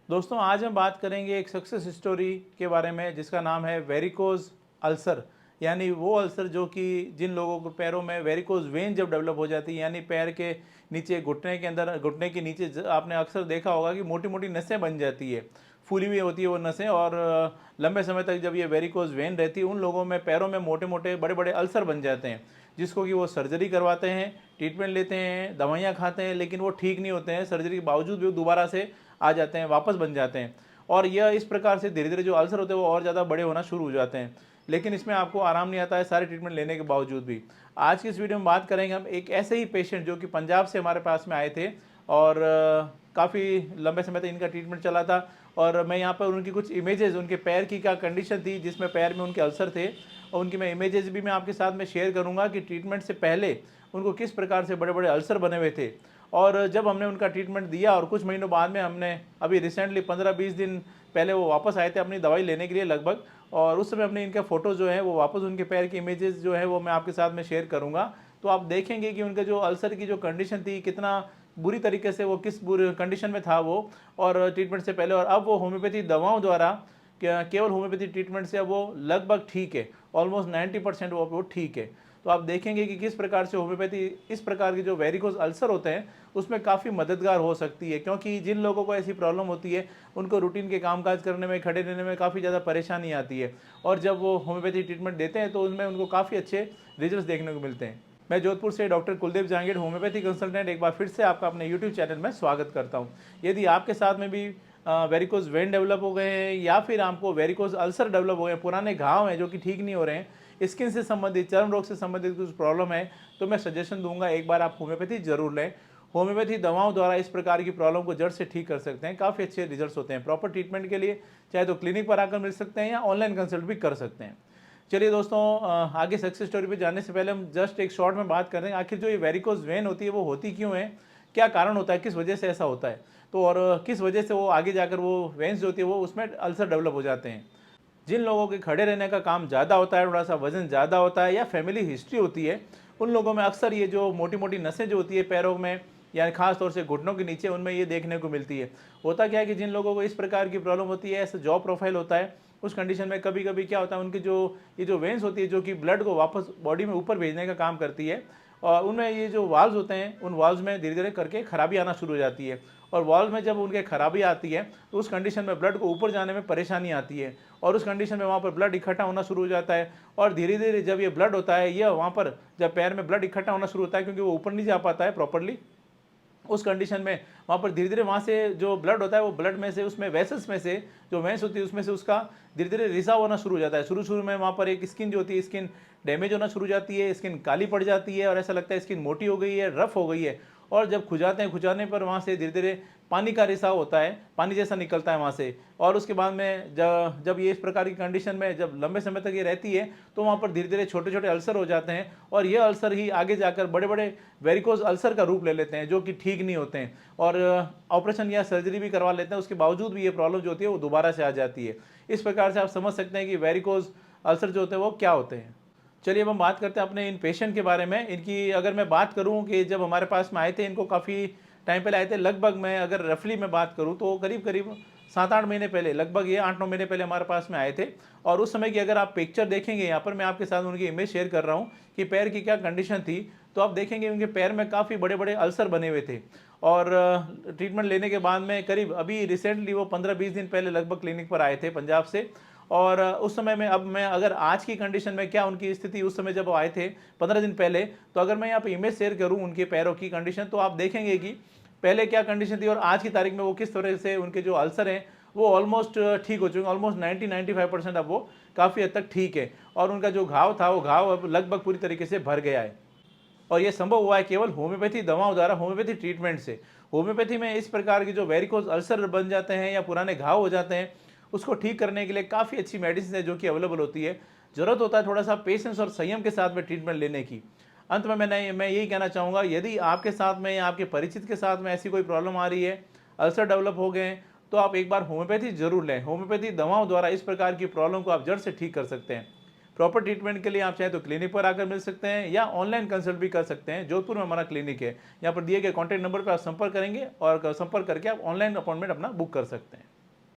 दोस्तों आज हम बात करेंगे एक सक्सेस स्टोरी के बारे में जिसका नाम है वेरिकोज अल्सर। यानी वो अल्सर जो कि जिन लोगों को पैरों में वेरिकोज वेन जब डेवलप हो जाती है, यानी पैर के नीचे घुटने के अंदर, घुटने के नीचे आपने अक्सर देखा होगा कि मोटी मोटी नसें बन जाती है, फूली हुई होती है वो नसें। और लंबे समय तक जब ये वेरिकोज वेन रहती है उन लोगों में पैरों में मोटे मोटे बड़े बड़े अल्सर बन जाते हैं, जिसको कि वो सर्जरी करवाते हैं, ट्रीटमेंट लेते हैं, दवाइयाँ खाते हैं, लेकिन वो ठीक नहीं होते हैं। सर्जरी के बावजूद भी वो दोबारा से आ जाते हैं, वापस बन जाते हैं। और यह इस प्रकार से धीरे धीरे जो अल्सर होते हैं वो और ज़्यादा बड़े होना शुरू हो जाते हैं, लेकिन इसमें आपको आराम नहीं आता है सारे ट्रीटमेंट लेने के बावजूद भी। आज की इस वीडियो में बात करेंगे हम एक ऐसे ही पेशेंट जो कि पंजाब से हमारे पास में आए थे और काफ़ी लंबे समय तक इनका ट्रीटमेंट चला था। और मैं यहाँ पर उनकी कुछ इमेजेस, उनके पैर की क्या कंडीशन थी जिसमें पैर में उनके अल्सर थे, और उनकी मैं इमेजेस भी मैं आपके साथ में शेयर करूँगा कि ट्रीटमेंट से पहले उनको किस प्रकार से बड़े बड़े अल्सर बने हुए थे। और जब हमने उनका ट्रीटमेंट दिया और कुछ महीनों बाद में हमने अभी रिसेंटली 15-20 दिन पहले वो वापस आए थे अपनी दवाई लेने के लिए लगभग, और उस समय हमने इनका फ़ोटो जो है वो वापस उनके पैर की इमेजेस जो है वो मैं आपके साथ में शेयर करूँगा। तो आप देखेंगे कि उनका जो अल्सर की जो कंडीशन थी, कितना बुरी तरीके से वो किस बुरी कंडीशन में था वो, और ट्रीटमेंट से पहले। और अब वो होम्योपैथी दवाओं द्वारा केवल होम्योपैथी ट्रीटमेंट से अब वो लगभग ठीक है, ऑलमोस्ट 90% वो ठीक है। तो आप देखेंगे कि किस प्रकार से होम्योपैथी इस प्रकार के जो वेरिकोज अल्सर होते हैं उसमें काफ़ी मददगार हो सकती है, क्योंकि जिन लोगों को ऐसी प्रॉब्लम होती है उनको रूटीन के कामकाज करने में, खड़े रहने में काफ़ी ज़्यादा परेशानी आती है, और जब वो होम्योपैथी ट्रीटमेंट देते हैं तो उनमें उनको काफ़ी अच्छे रिजल्ट देखने को मिलते हैं। मैं जोधपुर से doctor Kuldeep Jahangir, homeopathy consultant, एक बार फिर से आपका अपने यूट्यूब चैनल में स्वागत करता हूं। यदि आपके साथ में भी वेरिकोज वेन डेवलप हो गए हैं या फिर आपको वेरिकोज अल्सर डेवलप हो गए, पुराने घाव हैं जो कि ठीक नहीं हो रहे हैं, स्किन से संबंधित, चर्म रोग से संबंधित कुछ प्रॉब्लम है, तो मैं सजेशन दूंगा एक बार आप होम्योपैथी जरूर लें। होम्योपैथी दवाओं द्वारा इस प्रकार की प्रॉब्लम को जड़ से ठीक कर सकते हैं, काफ़ी अच्छे रिजल्ट्स होते हैं। प्रॉपर ट्रीटमेंट के लिए चाहे तो क्लिनिक पर आकर मिल सकते हैं या ऑनलाइन कंसल्ट भी कर सकते हैं। चलिए दोस्तों, आगे सक्सेस स्टोरी पे जाने से पहले हम जस्ट एक शॉर्ट में बात करें आखिर जो ये वेरिकोज वेन होती है वो होती क्यों है, क्या कारण होता है, किस वजह से ऐसा होता है, तो और किस वजह से वो आगे जाकर वो वेन्स जो होती है वो उसमें अल्सर डेवलप हो जाते हैं। जिन लोगों के खड़े रहने का काम ज़्यादा होता है, थोड़ा सा वजन ज़्यादा होता है या फैमिली हिस्ट्री होती है, उन लोगों में अक्सर ये जो मोटी मोटी नसें जो होती है पैरों में या खास तौर से घुटनों के नीचे, उनमें ये देखने को मिलती है। होता क्या है कि जिन लोगों को इस प्रकार की प्रॉब्लम होती है, ऐसा जॉब प्रोफाइल होता है, उस कंडीशन में कभी कभी क्या होता है, उनकी जो ये जो वेन्स होती है जो कि ब्लड को वापस बॉडी में ऊपर भेजने का काम करती है, और उनमें ये जो वाल्व्स होते हैं उन वाल्व्स में धीरे धीरे करके खराबी आना शुरू हो जाती है। और वाल्व में जब उनके खराबी आती है तो उस कंडीशन में ब्लड को ऊपर जाने में परेशानी आती है, और उस कंडीशन में वहाँ पर ब्लड इकट्ठा होना शुरू हो जाता है। और धीरे धीरे जब ये ब्लड होता है, यह वहाँ पर जब पैर में ब्लड इकट्ठा होना शुरू होता है, क्योंकि वो ऊपर नहीं जा पाता है प्रॉपरली, उस कंडीशन में वहाँ पर धीरे धीरे वहाँ से जो ब्लड होता है वो ब्लड में से, उसमें वेसल्स में से जो वेंस होती है उसमें से उसका धीरे धीरे रिसाव होना शुरू हो जाता है। शुरू शुरू में वहाँ पर एक स्किन जो होती है, स्किन डैमेज होना शुरू हो जाती है, स्किन काली पड़ जाती है और ऐसा लगता है स्किन मोटी हो गई है, रफ हो गई है। और जब खुजाते हैं, खुजाने पर वहाँ से धीरे धीरे पानी का रिसाव होता है, पानी जैसा निकलता है वहाँ से। और उसके बाद में जब ये इस प्रकार की कंडीशन में जब लंबे समय तक ये रहती है तो वहाँ पर धीरे धीरे छोटे छोटे अल्सर हो जाते हैं, और ये अल्सर ही आगे जाकर बड़े बड़े वेरिकोज अल्सर का रूप ले लेते हैं जो कि ठीक नहीं होते हैं, और ऑपरेशन या सर्जरी भी करवा लेते हैं, उसके बावजूद भी ये प्रॉब्लम जो होती है वो दोबारा से आ जाती है। इस प्रकार से आप समझ सकते हैं कि वेरिकोज अल्सर जो होते हैं वो क्या होते हैं। चलिए अब हम बात करते हैं अपने इन पेशेंट के बारे में। इनकी अगर मैं बात करूं कि जब हमारे पास में आए थे, इनको काफ़ी टाइम पहले आए थे, लगभग मैं अगर रफली मैं बात करूं तो करीब करीब 7-8 महीने पहले, लगभग ये 8-9 महीने पहले हमारे पास में आए थे। और उस समय की अगर आप पिक्चर देखेंगे, यहाँ पर मैं आपके साथ उनकी इमेज शेयर कर रहा हूँ कि पैर की क्या कंडीशन थी, तो आप देखेंगे उनके पैर में काफ़ी बड़े बड़े अल्सर बने हुए थे। और ट्रीटमेंट लेने के बाद में करीब अभी रिसेंटली वो 15-20 दिन पहले लगभग क्लिनिक पर आए थे पंजाब से। और उस समय में, अब मैं अगर आज की कंडीशन में क्या उनकी स्थिति उस समय जब वो आए थे 15 दिन पहले, तो अगर मैं यहाँ पे इमेज शेयर करूँ उनके पैरों की कंडीशन, तो आप देखेंगे कि पहले क्या कंडीशन थी और आज की तारीख में वो किस तरह से उनके जो अल्सर हैं वो ऑलमोस्ट ठीक हो चुके हैं। ऑलमोस्ट 90-95% अब वो काफ़ी हद तक ठीक है, और उनका जो घाव था वो घाव अब लगभग पूरी तरीके से भर गया है। और ये संभव हुआ है केवल होम्योपैथी दवाओं द्वारा, होम्योपैथी ट्रीटमेंट से। होम्योपैथी में इस प्रकार की जो वेरिकोज अल्सर बन जाते हैं या पुराने घाव हो जाते हैं, उसको ठीक करने के लिए काफ़ी अच्छी मेडिसिन है जो कि अवेलेबल होती है। ज़रूरत होता है थोड़ा सा पेशेंस और संयम के साथ में ट्रीटमेंट लेने की। अंत में मैं यही कहना चाहूँगा, यदि आपके साथ में या आपके परिचित के साथ में ऐसी कोई प्रॉब्लम आ रही है, अल्सर डेवलप हो गए हैं, तो आप एक बार होम्योपैथी जरूर लें। होम्योपैथी दवाओं द्वारा इस प्रकार की प्रॉब्लम को आप जड़ से ठीक कर सकते हैं। प्रॉपर ट्रीटमेंट के लिए आप चाहे तो क्लिनिक पर आकर मिल सकते हैं या ऑनलाइन कंसल्ट भी कर सकते हैं। जोधपुर में हमारा क्लिनिक है, यहाँ पर दिए गए कॉन्टैक्ट नंबर पर आप संपर्क करेंगे और संपर्क करके आप ऑनलाइन अपॉइंटमेंट अपना बुक कर सकते हैं।